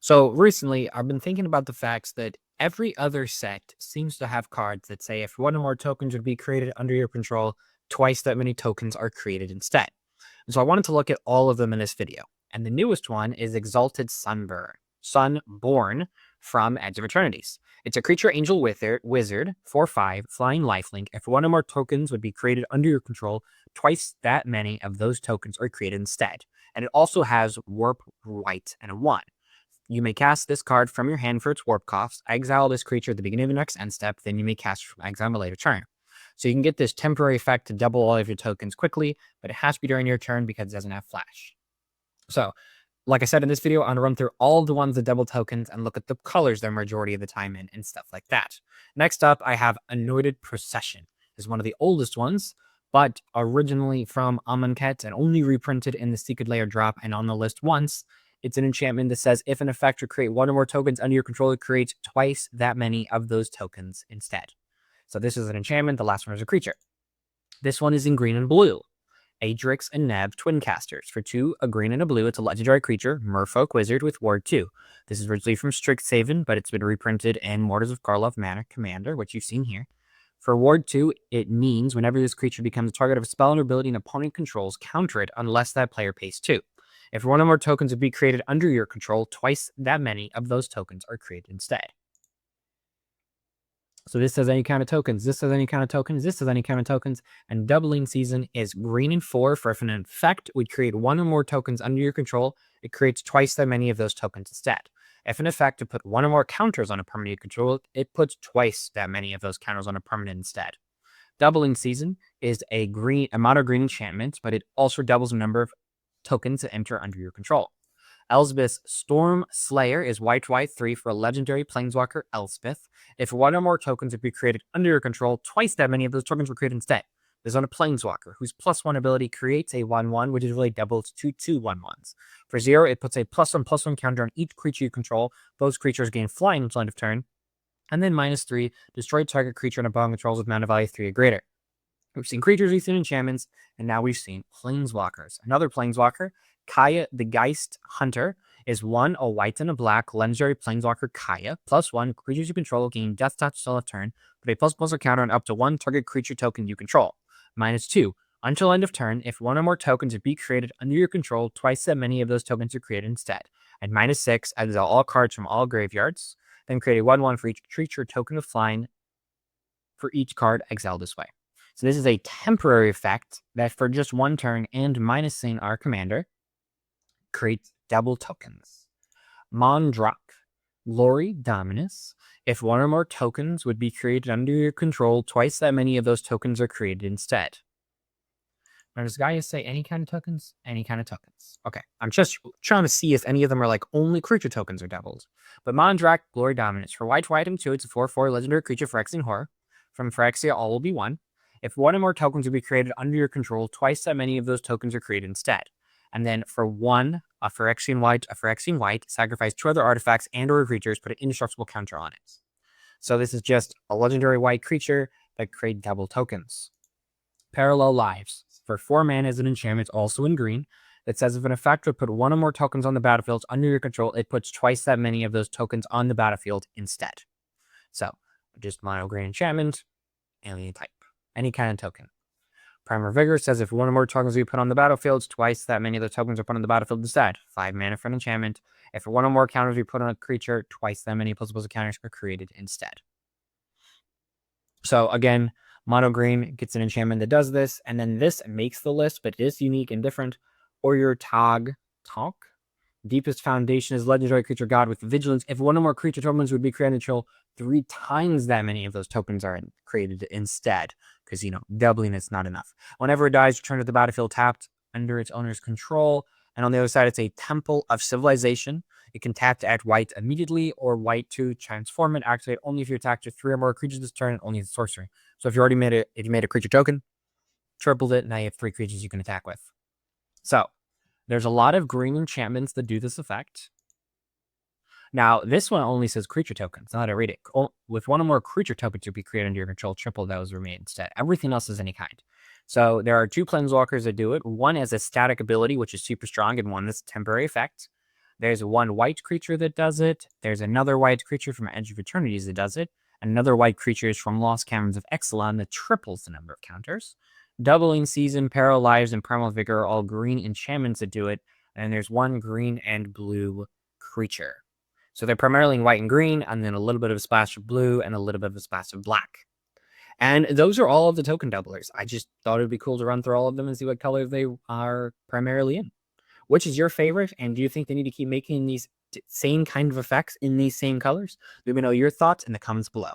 So recently, I've been thinking about the facts that every other set seems to have cards that say if one or more tokens would be created under your control, twice that many tokens are created instead. And so I wanted to look at all of them in this video. And the newest one is Exalted Sunborn from Edge of Eternities. It's a creature angel wizard, 4/5, flying lifelink. If one or more tokens would be created under your control, twice that many of those tokens are created instead. And it also has warp, white, and a 1. You may cast this card from your hand for its warp cost, exile this creature at the beginning of your next end step, then you may cast it from exile on a later turn. So you can get this temporary effect to double all of your tokens quickly, but it has to be during your turn because it doesn't have flash. So, like I said in this video, I'm going to run through all of the ones that double tokens and look at the colors they're majority of the time in and stuff like that. Next up, I have Anointed Procession. This is one of the oldest ones, but originally from Amonkhet and only reprinted in the Secret Lair drop and on the list once. It's an enchantment that says if an effect would create one or more tokens under your control, it creates twice that many of those tokens instead. So this is an enchantment. The last one is a creature. This one is in green and blue. Adrix and Neb Twin Casters. For 2, a green and a blue, it's a legendary creature, Merfolk Wizard with Ward 2. This is originally from Strixhaven, but it's been reprinted in Mortars of Karlov Manor Commander, which you've seen here. For Ward 2, it means whenever this creature becomes a target of a spell or ability an opponent controls, counter it unless that player pays 2. If one or more tokens would be created under your control, twice that many of those tokens are created instead. So this says any kind of tokens, this says any kind of tokens, this says any kind of tokens, and doubling season is green and 4 for if an effect would create one or more tokens under your control, it creates twice that many of those tokens instead. If an effect would put one or more counters on a permanent you control, it puts twice that many of those counters on a permanent instead. Doubling season is a mono green enchantment, but it also doubles the number of tokens that enter under your control. Elspeth's Storm Slayer is white 3 for a legendary Planeswalker Elspeth. If one or more tokens would be created under your control, twice that many of those tokens were created instead. This is on a Planeswalker, whose +1 ability creates a 1/1, which is really doubles to 2 1/1s. For 0, it puts a +1/+1 counter on each creature you control. Those creatures gain flying until end of turn. And then -3, destroy target creature and opponent controls with mana value 3 or greater. We've seen creatures, we've seen enchantments, and now we've seen Planeswalkers. Another Planeswalker, Kaya the Geist Hunter, is 1, a white and a black legendary Planeswalker Kaya. +1, creatures you control gain Death Touch till of turn, put a +++ counter on up to 1 target creature token you control. -2, until end of turn, if one or more tokens would be created under your control, twice that many of those tokens are created instead. And -6, exile all cards from all graveyards, then create a 1/1 for each creature token of flying for each card exiled this way. So this is a temporary effect that for just 1 turn and minusing our commander creates double tokens. Mondrak, Glory Dominus. If one or more tokens would be created under your control, twice that many of those tokens are created instead. Now, does Gaia say any kind of tokens? Any kind of tokens. Okay, I'm just trying to see if any of them are like only creature tokens are doubled. But Mondrak, Glory Dominus. For white and 2, it's a 4/4 legendary creature Phyrexian Horror. From Phyrexia, all will be 1. If one or more tokens would be created under your control, twice that many of those tokens are created instead. And then for 1, a Phyrexian white, sacrifice 2 other artifacts and or creatures, put an indestructible counter on it. So this is just a legendary white creature that create double tokens. Parallel Lives. For 4 mana as an enchantment, also in green, that says if an effect would put 1 or more tokens on the battlefield under your control, it puts twice that many of those tokens on the battlefield instead. So, just mono green enchantment, alien type. Any kind of token. Primal Vigor says if one or more tokens we put on the battlefield, twice that many of the tokens are put on the battlefield instead. 5 mana for an enchantment. If one or more counters we put on a creature, twice that many plus counters are created instead. So again, mono green gets an enchantment that does this, and then this makes the list, but it is unique and different. Ojer Taq. Deepest Foundation is legendary creature god with vigilance. If one or more creature tokens would be created until 3 times that many of those tokens are created instead. Because, doubling is not enough. Whenever it dies, return to the battlefield tapped under its owner's control. And on the other side, it's a Temple of Civilization. It can tap to add white immediately or white to transform it. Activate only if you attack to 3 or more creatures this turn, and only the sorcery. So if you already made it, if you made a creature token, tripled it, now you have 3 creatures you can attack with. So there's a lot of green enchantments that do this effect. Now, this one only says creature tokens. Now that I read it, with 1 or more creature tokens to be created under your control, triple those remain instead. Everything else is any kind. So there are 2 Planeswalkers that do it. One has a static ability, which is super strong, and one that's a temporary effect. There's one white creature that does it. There's another white creature from Edge of Eternities that does it. Another white creature is from Lost Caverns of Exelon that triples the number of counters. Doubling Season, Paralyze, and Primal Vigor are all green enchantments that do it. And there's one green and blue creature. So they're primarily in white and green, and then a little bit of a splash of blue and a little bit of a splash of black. And those are all of the token doublers. I just thought it would be cool to run through all of them and see what color they are primarily in. Which is your favorite? And do you think they need to keep making these same kind of effects in these same colors? Let me know your thoughts in the comments below.